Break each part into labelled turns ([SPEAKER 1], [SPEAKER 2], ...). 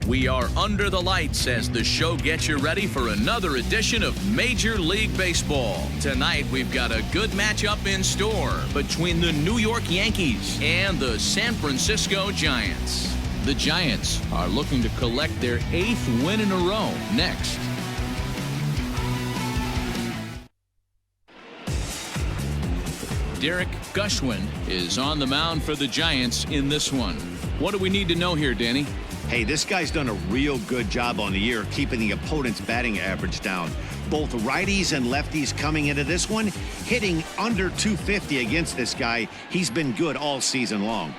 [SPEAKER 1] We are under the lights as the show gets you ready for another edition of Major League Baseball. Tonight, we've got a good matchup in store between the New York Yankees and the San Francisco Giants. The Giants are looking to collect their 8th win in a row next. Derek Gushwin is on the mound for the Giants in this one. What do we need to know here, Danny?
[SPEAKER 2] Hey, this guy's done a real good job on the year keeping the opponent's batting average down. Both righties and lefties coming into this one, hitting under 250 against this guy. He's been good all season long.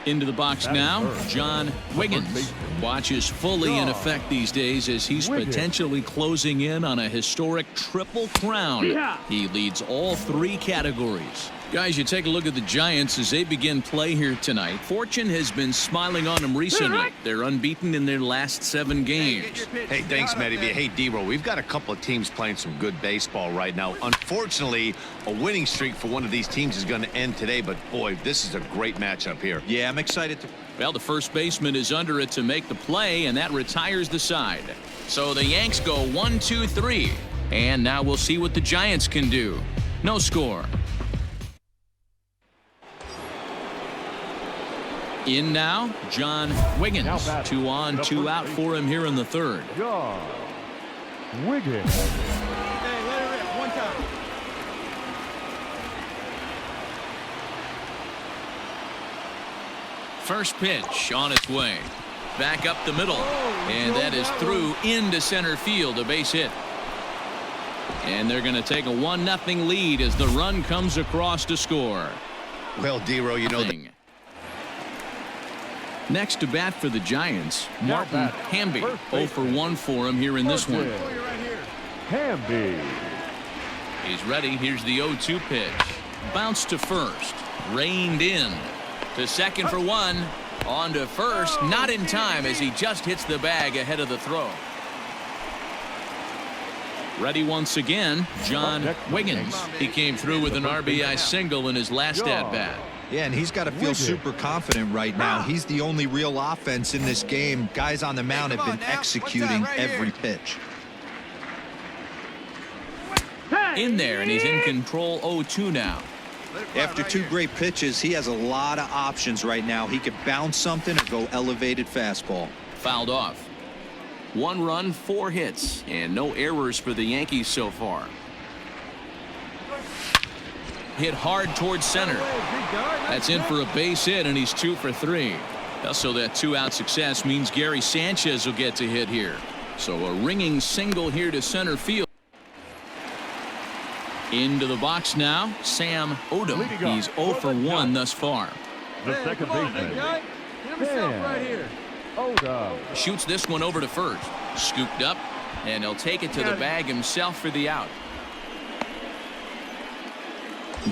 [SPEAKER 1] Into the box now, John Wiggins watches fully in effect these days as he's potentially closing in on a historic triple crown. He leads all 3 categories. Guys, you take a look at the Giants as they begin play here tonight. Fortune has been smiling on them recently. They're unbeaten in their last 7 games.
[SPEAKER 2] Hey, thanks, Matty. Hey, D-Roll, we've got a couple of teams playing some good baseball right now. Unfortunately, a winning streak for one of these teams is going to end today, but boy, this is a great matchup here.
[SPEAKER 3] Yeah, I'm excited to...
[SPEAKER 1] Well, the first baseman is under it to make the play, and that retires the side. So the Yanks go 1-2-3, and now we'll see what the Giants can do. No score. In now, John Wiggins. 2 on, 2 out for him here in the 3rd.
[SPEAKER 4] John Wiggins.
[SPEAKER 5] Hey, let it rip. 1 time.
[SPEAKER 1] First pitch on its way. Back up the middle. And that is through into center field, a base hit. And they're going to take a 1-0 lead as the run comes across to score.
[SPEAKER 2] Well, D-Roll, you know...
[SPEAKER 1] Next to bat for the Giants, Martin Hamby. 0 for 1 for him here in this one.
[SPEAKER 4] Hamby.
[SPEAKER 1] He's ready. Here's the 0-2 pitch. Bounce to first. Reined in. To second for 1. On to first. Not in time as he just hits the bag ahead of the throw. Ready once again, John Wiggins. He came through with an RBI single in his last at-bat.
[SPEAKER 3] Yeah, and he's got to feel super confident right now. He's the only real offense in this game. Guys on the mound have been executing every pitch.
[SPEAKER 1] In there, and he's in control 0-2 now.
[SPEAKER 3] After 2 great pitches, he has a lot of options right now. He could bounce something or go elevated fastball.
[SPEAKER 1] Fouled off. 1 run, 4 hits, and no errors for the Yankees so far. Hit hard towards center. That's in for a base hit, and he's 2 for 3. So that 2-out success means Gary Sanchez will get to hit here. So a ringing single here to center field. Into the box now, Sam Odom. He's 0 for 1 thus far.
[SPEAKER 4] The second baseman.
[SPEAKER 5] Right
[SPEAKER 4] Odom.
[SPEAKER 1] Shoots this one over to first. Scooped up, and he'll take it to the bag himself for the out.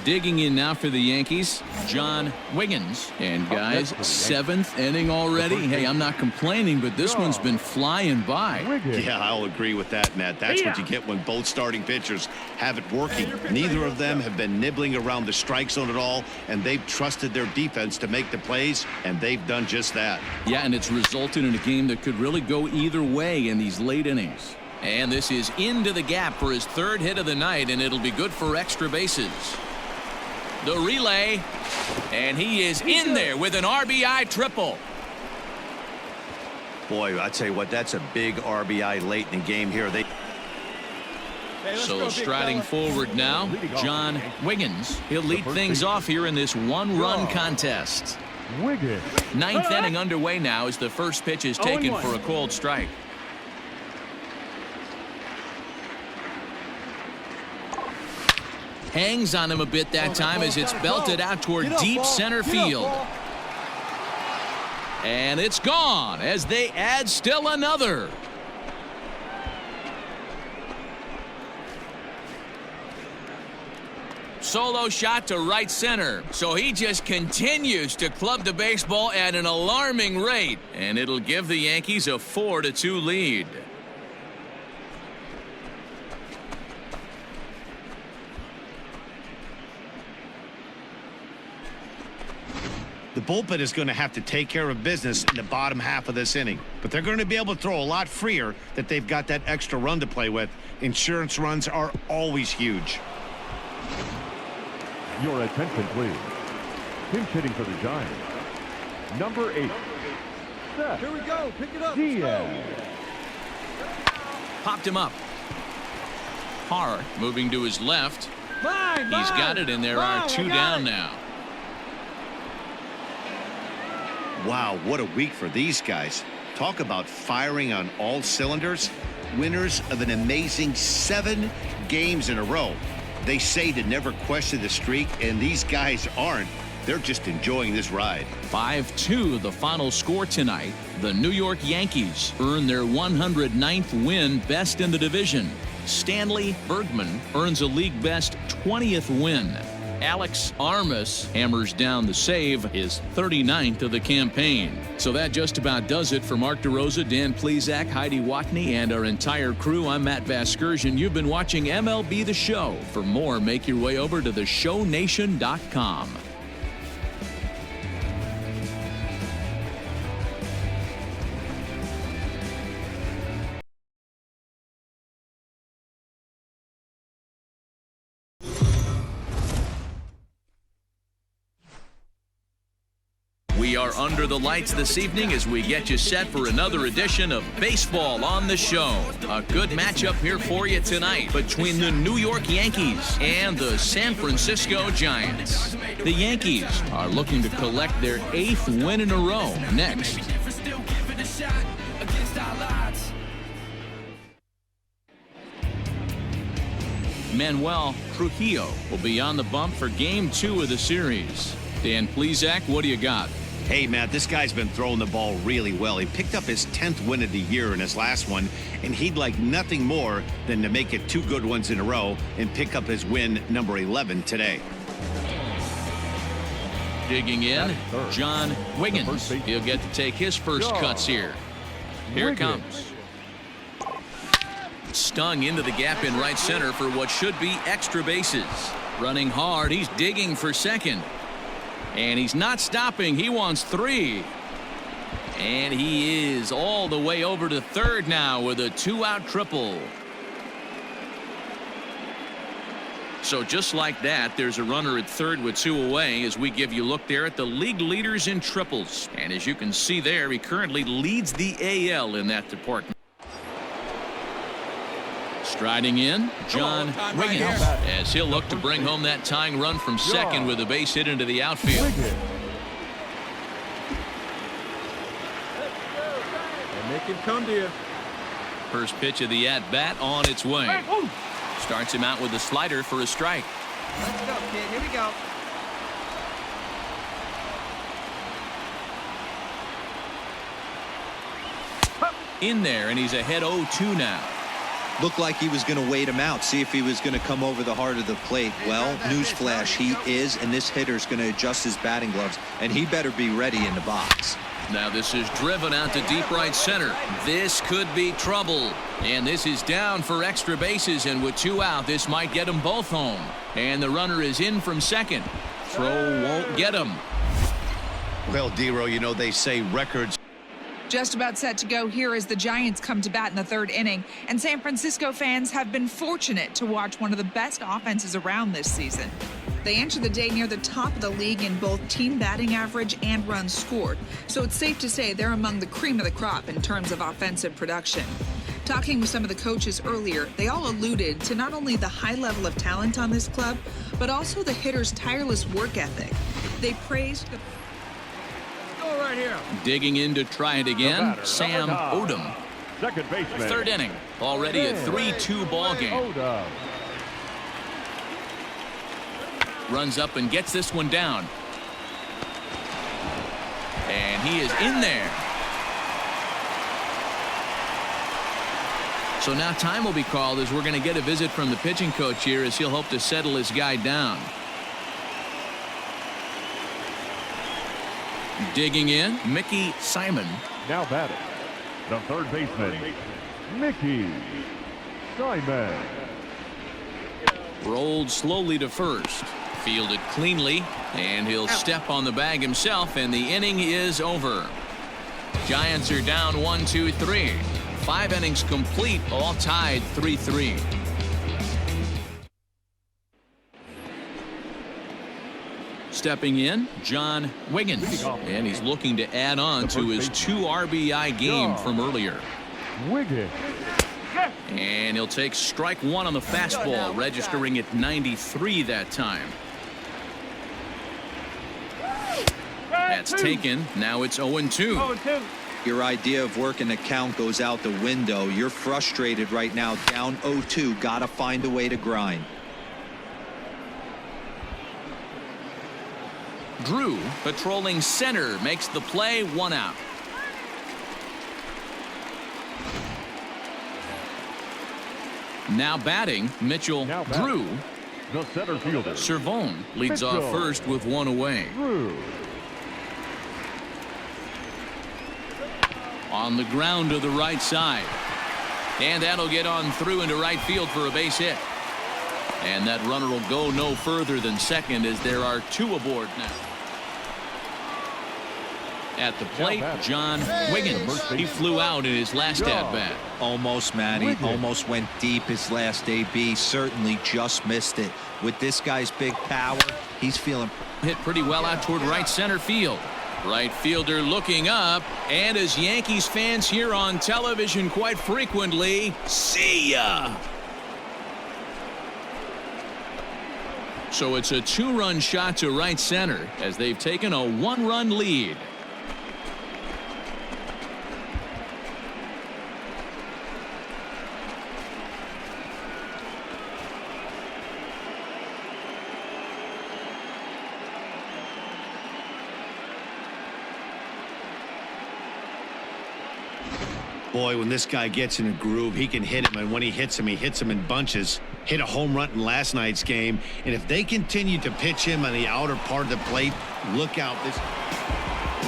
[SPEAKER 1] Digging in now for the Yankees, John Wiggins. And guys, 7th inning already. Hey, I'm not complaining, but this one's been flying by.
[SPEAKER 2] Yeah, I'll agree with that, Matt. That's what you get when both starting pitchers have it working. Neither of them have been nibbling around the strike zone at all, and they've trusted their defense to make the plays, and they've done just that.
[SPEAKER 1] Yeah, and it's resulted in a game that could really go either way in these late innings. And this is into the gap for his 3rd hit of the night, and it'll be good for extra bases. The relay, and he is in there with an RBI triple.
[SPEAKER 2] Boy, I tell you what, that's a big RBI late in the game here.
[SPEAKER 1] So striding forward now, John Wiggins. He'll lead things off here in this 1-run contest.
[SPEAKER 4] Wiggins.
[SPEAKER 1] 9th inning underway now as the first pitch is taken for a called strike. Hangs on him a bit that time as it's belted out toward deep center field. And it's gone as they add still another. Solo shot to right center. So he just continues to club the baseball at an alarming rate. And it'll give the Yankees a 4-2 lead.
[SPEAKER 2] bullpen is going to have to take care of business in the bottom half of this inning. But they're going to be able to throw a lot freer that they've got that extra run to play with. Insurance runs are always huge.
[SPEAKER 4] Your attention, please. Pinch hitting for the Giants. Number 8. Seth
[SPEAKER 5] Here we go. Pick it up. Let's go.
[SPEAKER 4] Diaz.
[SPEAKER 1] Popped him up. Hart moving to his left.
[SPEAKER 5] Mine,
[SPEAKER 1] He's got it, and there are 2 down now.
[SPEAKER 2] Wow, what a week for these guys. Talk about firing on all cylinders. Winners of an amazing 7 games in a row. They say to never question the streak, and these guys aren't. They're just enjoying this ride.
[SPEAKER 1] 5-2 the final score tonight. The New York Yankees earn their 109th win, best in the division. Stanley Bergman earns a league best 20th win. Alex Armas hammers down the save, his 39th of the campaign. So that just about does it for Mark DeRosa, Dan Plesac, Heidi Watney, and our entire crew. I'm Matt Vasgersian. You've been watching MLB The Show. For more, make your way over to theshownation.com. We are under the lights this evening as we get you set for another edition of Baseball on the Show. A good matchup here for you tonight between the New York Yankees and the San Francisco Giants. The Yankees are looking to collect their 8th win in a row next. Manuel Trujillo will be on the bump for Game 2 of the series. Dan Plesac, what do you got?
[SPEAKER 2] Hey, Matt, this guy's been throwing the ball really well. He picked up his 10th win of the year in his last one, and he'd like nothing more than to make it 2 good ones in a row and pick up his win number 11 today.
[SPEAKER 1] Digging in, John Wiggins. He'll get to take his first cuts here. Here it comes. Stung into the gap in right center for what should be extra bases. Running hard, he's digging for second. And he's not stopping. He wants 3. And he is all the way over to third now with a 2-out triple. So just like that, there's a runner at third with 2 away as we give you a look there at the league leaders in triples. And as you can see there, he currently leads the AL in that department. Striding in, John Wiggins, as he'll look to bring home that tying run from second with a base hit into the outfield.
[SPEAKER 5] And make him come to you.
[SPEAKER 1] First pitch of the at-bat on its way. Starts him out with a slider for a strike.
[SPEAKER 5] Let's go, kid. Here we go.
[SPEAKER 1] In there, and he's ahead 0-2 now.
[SPEAKER 3] Looked like he was going to wait him out, see if he was going to come over the heart of the plate. Well, newsflash, he is, and this hitter's going to adjust his batting gloves, and he better be ready in the box.
[SPEAKER 1] Now this is driven out to deep right center. This could be trouble. And this is down for extra bases, and with 2 out, this might get them both home. And the runner is in from second. Throw won't get him.
[SPEAKER 2] Well, Dero, you know, they say records.
[SPEAKER 6] Just about set to go here as the Giants come to bat in the 3rd inning, and San Francisco fans have been fortunate to watch one of the best offenses around this season. They enter the day near the top of the league in both team batting average and runs scored, so it's safe to say they're among the cream of the crop in terms of offensive production. Talking with some of the coaches earlier, they all alluded to not only the high level of talent on this club, but also the hitters' tireless work ethic. They praised the
[SPEAKER 5] Right here.
[SPEAKER 1] Digging in to try it again, Sam Odom.
[SPEAKER 4] Second baseman.
[SPEAKER 1] 3rd inning, already a 3-2 ball game.
[SPEAKER 4] Odom.
[SPEAKER 1] Runs up and gets this one down. And he is in there. So now time will be called as we're going to get a visit from the pitching coach here as he'll hope to settle his guy down. Digging in, Mickey Simon.
[SPEAKER 4] Now batting, the 3rd baseman, Mickey Simon.
[SPEAKER 1] Rolled slowly to first. Fielded cleanly, and he'll step on the bag himself, and the inning is over. Giants are down 1, 2, 3. 5 innings complete, all tied 3-3. Stepping in, John Wiggins, and he's looking to add on to his 2 RBI game from earlier.
[SPEAKER 4] Wiggins.
[SPEAKER 1] And he'll take strike 1 on the fastball, registering at 93 that time. That's taken. Now it's 0-2.
[SPEAKER 3] Your idea of working the count goes out the window. You're frustrated right now, down 0-2. Got to find a way to grind.
[SPEAKER 1] Drew, patrolling center, makes the play, 1 out. Now batting, Mitchell Drew.
[SPEAKER 4] The center fielder.
[SPEAKER 1] Servone leads off first with 1 away.
[SPEAKER 4] Drew.
[SPEAKER 1] On the ground to the right side. And that'll get on through into right field for a base hit. And that runner will go no further than second as there are 2 aboard now. At the plate, John Wiggins. He flew out in his last at-bat.
[SPEAKER 3] Almost, Matty. Almost went deep his last AB. Certainly just missed it. With this guy's big power, he's feeling...
[SPEAKER 1] Hit pretty well out toward right center field. Right fielder looking up, and as Yankees fans hear on television quite frequently, see ya! So it's a 2-run shot to right center as they've taken a 1-run lead.
[SPEAKER 2] Boy, when this guy gets in a groove, he can hit him, and when he hits him in bunches. Hit a home run in last night's game, and if they continue to pitch him on the outer part of the plate, look out.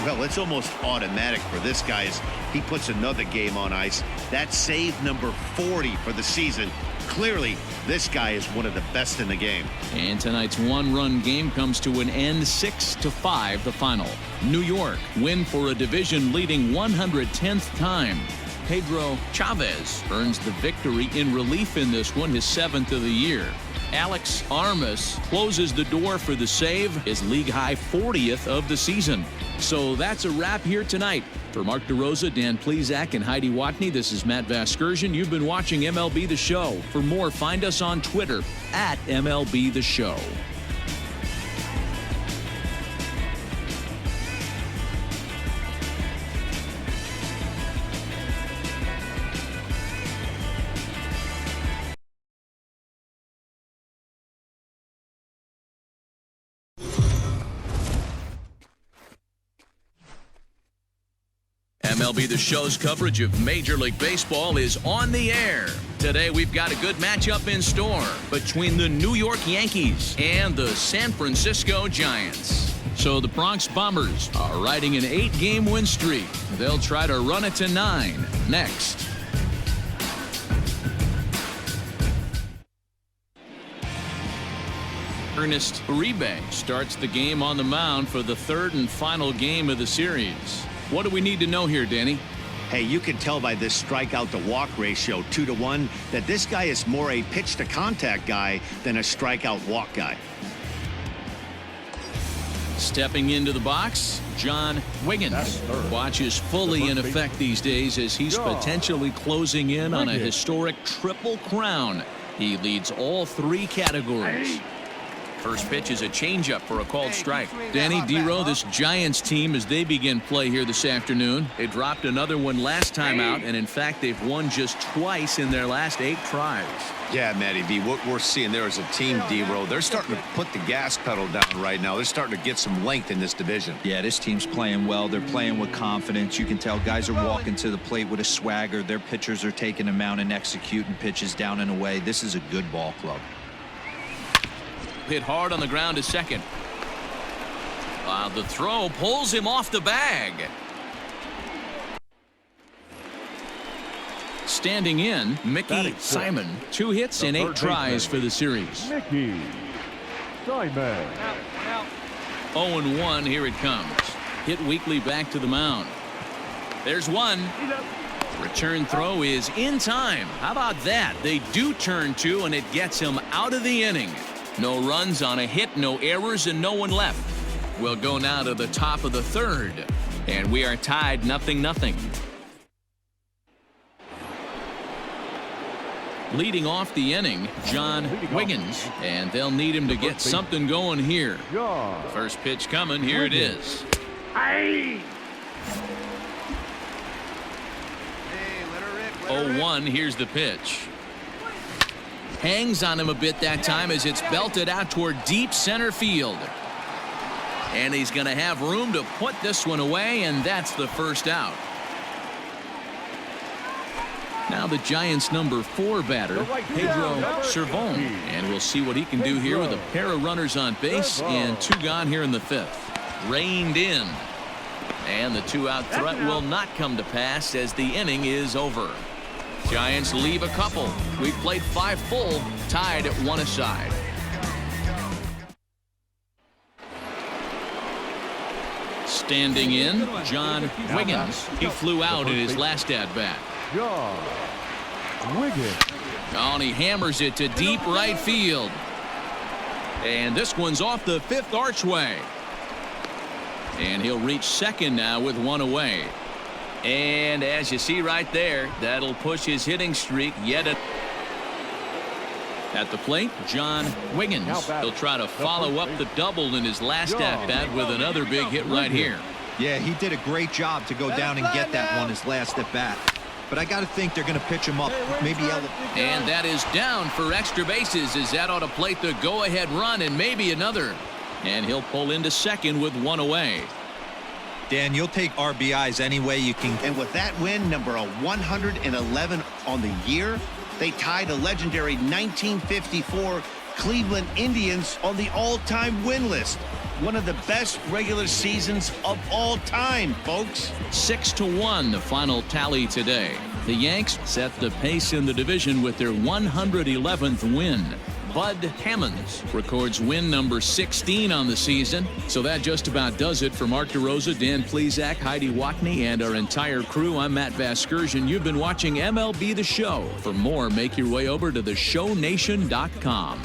[SPEAKER 2] Well, it's almost automatic for this guy as he puts another game on ice. That's save number 40 for the season. Clearly, this guy is one of the best in the game.
[SPEAKER 1] And tonight's 1-run game comes to an end, 6-5 the final. New York win for a division-leading 110th time. Pedro Chavez earns the victory in relief in this one, his 7th of the year. Alex Armas closes the door for the save, his league-high 40th of the season. So that's a wrap here tonight. For Mark DeRosa, Dan Plesac, and Heidi Watney, this is Matt Vasgersian. You've been watching MLB The Show. For more, find us on Twitter at MLB The Show. MLB The Show's coverage of Major League Baseball is on the air. Today we've got a good matchup in store between the New York Yankees and the San Francisco Giants. So the Bronx Bombers are riding an 8-game win streak. They'll try to run it to 9 next. Ernest Uribe starts the game on the mound for the 3rd and final game of the series. What do we need to know here, Danny?
[SPEAKER 2] Hey, you can tell by this strikeout to walk ratio 2-to-1 that this guy is more a pitch to contact guy than a strikeout walk guy.
[SPEAKER 1] Stepping into the box, John Wiggins watches fully in effect these days as he's potentially closing in on a historic triple crown. He leads all 3 categories. First pitch is a changeup for a called strike. Danny Dero, this Giants team, as they begin play here this afternoon, they dropped another one last time out, and in fact, they've won just twice in their last 8 tries.
[SPEAKER 7] Yeah, Matty B, what we're seeing there is a team, Dero. They're starting to put the gas pedal down right now. They're starting to get some length in this division.
[SPEAKER 3] Yeah, this team's playing well. They're playing with confidence. You can tell guys are walking to the plate with a swagger. Their pitchers are taking them out and executing pitches down and away. This is a good ball club.
[SPEAKER 1] Hit hard on the ground to second. The throw pulls him off the bag. Standing in, Mickey Simon. 2 hits and 8 tries for the series.
[SPEAKER 4] Mickey Simon.
[SPEAKER 1] 0-1, here it comes. Hit weakly back to the mound. There's one. Return throw is in time. How about that? They do turn two, and it gets him out of the inning. No runs on a hit, no errors, and no one left. We'll go now to the top of the third, and we are tied 0-0. Leading off the inning, John Wiggins, and they'll need him to get something going here. First pitch coming, here it is. 0-1, here's the pitch. Hangs on him a bit that time as it's belted out toward deep center field. And he's going to have room to put this one away, and that's the first out. Now the Giants' number 4 batter, Pedro Cervon. And we'll see what he can do here with a pair of runners on base and 2 gone here in the 5th. Reined in. And the 2-out threat will not come to pass as the inning is over. Giants leave a couple. We've played 5 full, tied at 1 aside. Standing in, John Wiggins. He flew out in his last at-bat.
[SPEAKER 4] John Wiggins.
[SPEAKER 1] Oh, and he hammers it to deep right field. And this one's off the 5th archway. And he'll reach second now with 1 away. And as you see right there, that'll push his hitting streak yet at the plate, John Wiggins. He'll try to follow up the double in his last at-bat with another big hit right here.
[SPEAKER 3] Yeah, he did a great job to go down and get that one his last at-bat. But I got to think they're going to pitch him up. Maybe
[SPEAKER 1] and that is down for extra bases as that ought to plate the go-ahead run and maybe another. And he'll pull into second with 1 away.
[SPEAKER 3] Dan, you'll take RBIs any way you can.
[SPEAKER 2] And with that win, number 111 on the year, they tied the legendary 1954 Cleveland Indians on the all-time win list. One of the best regular seasons of all time, folks.
[SPEAKER 1] 6-1, the final tally today. The Yanks set the pace in the division with their 111th win. Bud Hammonds records win number 16 on the season. So that just about does it. For Mark DeRosa, Dan Plesac, Heidi Watney, and our entire crew, I'm Matt Vasgersian. You've been watching MLB The Show. For more, make your way over to theshownation.com.